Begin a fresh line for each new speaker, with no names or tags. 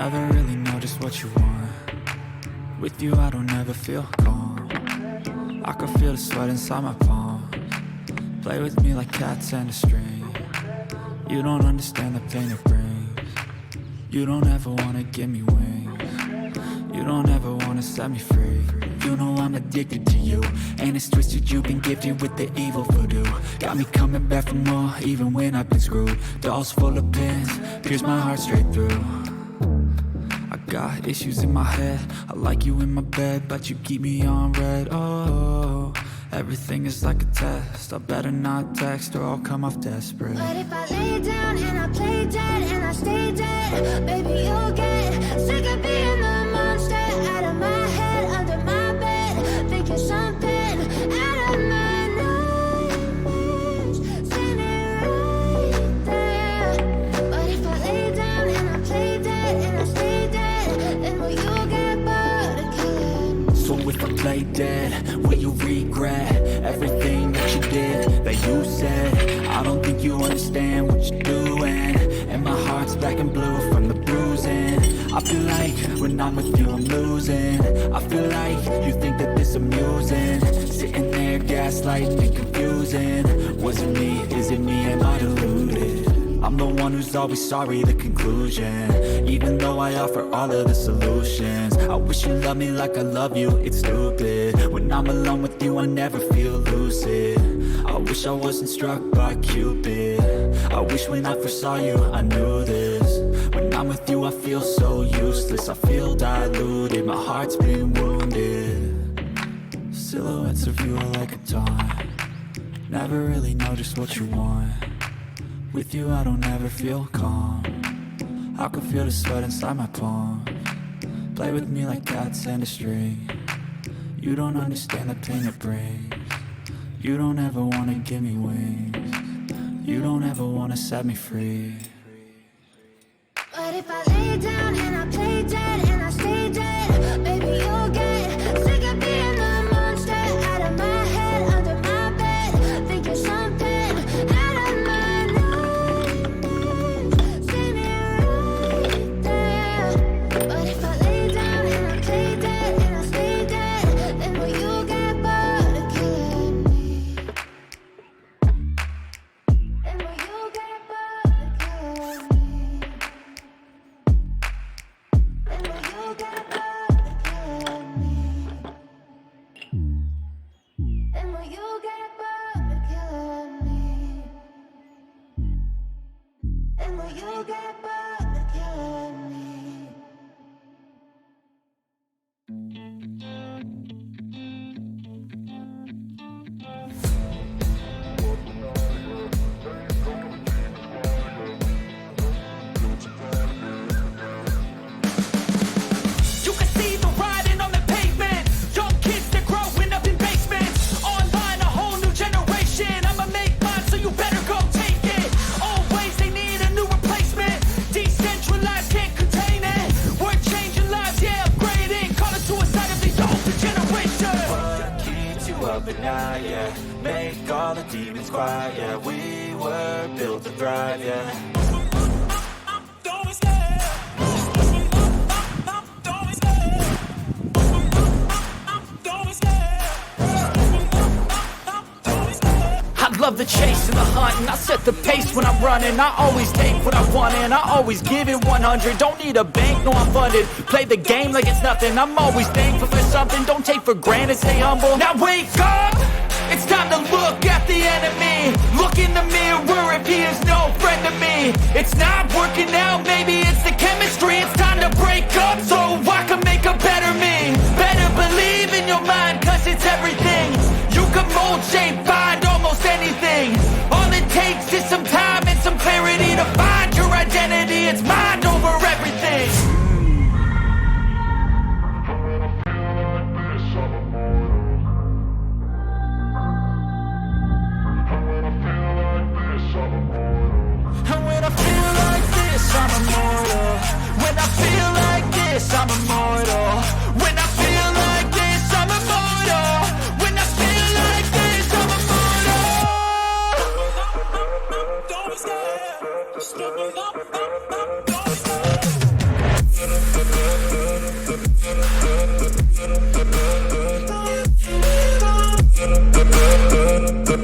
Never really know just what you want. With you I don't ever feel calm. I can feel the sweat inside my palm. Play with me like cats and a string. You don't understand the pain it brings. You don't ever wanna give me wings. You don't ever wanna set me free. You know I'm addicted to you, and it's twisted, you've been gifted with the evil voodoo. Got me coming back for more, even when I've been screwed. Dolls full of pins, pierce my heart straight through. I got issues in my head, I like you in my bed, but you keep me on red. Oh, everything is like a test, I better not text or I'll come off desperate.
But if I lay down and I play dead and I stay dead, baby you'll get sick of being the monster out of my head, under my bed, thinking something out of my nightmares, standing right there. But if I lay down and I play dead and I stay dead, then will you get bored of killing me?
So if I play dead, will you regret everything that you did, that you said? I don't think you understand what you're doing, and my heart's black and blue from the bruising. I feel like when I'm with you I'm losing. I feel like you think that this amusing, sitting there gaslighting and confusing. Was it me? Is it me? Am I deluded? I'm the one who's always sorry, the conclusion, even though I offer all of the solutions. I wish you loved me like I love you, it's stupid. When I'm alone with you I never feel lucid. I wish I wasn't struck by Cupid. I wish when I first saw you I knew this. When I'm with you I feel so useless, I feel diluted, my heart's been wounded. Silhouettes of you are like a taunt. Never really know just what you want. With you I don't ever feel calm. I can feel the sweat inside my palm. Play with me like cats and a string. You don't understand the pain it brings. You don't ever wanna give me wings. You don't ever wanna set me free.
But if I lay down and I play dead and I stay dead, baby you'll get sick of being the monster out of my head, under my bed, thinking something out of my nightmares, standing right there. But if I lay down and I play dead and I stay dead, then will you get bored of killing me? Then will you get bored of killing me? Then will you get bored of killing me? Then will you get bored of killing me? Then will you get bored of killing me?
You can see the writing on the pavement. Young kids, they're growing up in basements. Online, a whole new generation. I'ma make mine, so you better go take it. Always, they need a new replacement. Decentralized, can't contain it. We're changing lives, yeah, upgrading. Call it suicide of the older generation.
What keeps you up at night, yeah? Make all the demons quiet, yeah. We were built to thrive, yeah.
I love the chase and the hunt, and I set the pace when I'm running. I always take what I want and I always give it 100. Don't need a bank, no I'm funded. Play the game like it's nothing. I'm always thankful for something. Don't take for granted, stay humble. Now wake up! It's time to look at the enemy. Look in the mirror if he is no friend to me. It's not working out, maybe it's the chemistry. It's time to break up so I can make a better me. Better believe in your mind, cause it's everything. You can mold, shape, find almost anything. All it takes is some time and some clarity to find your identity. It's mind over everything. And when I feel like this, I'm immortal. When I feel like this, I'm immortal.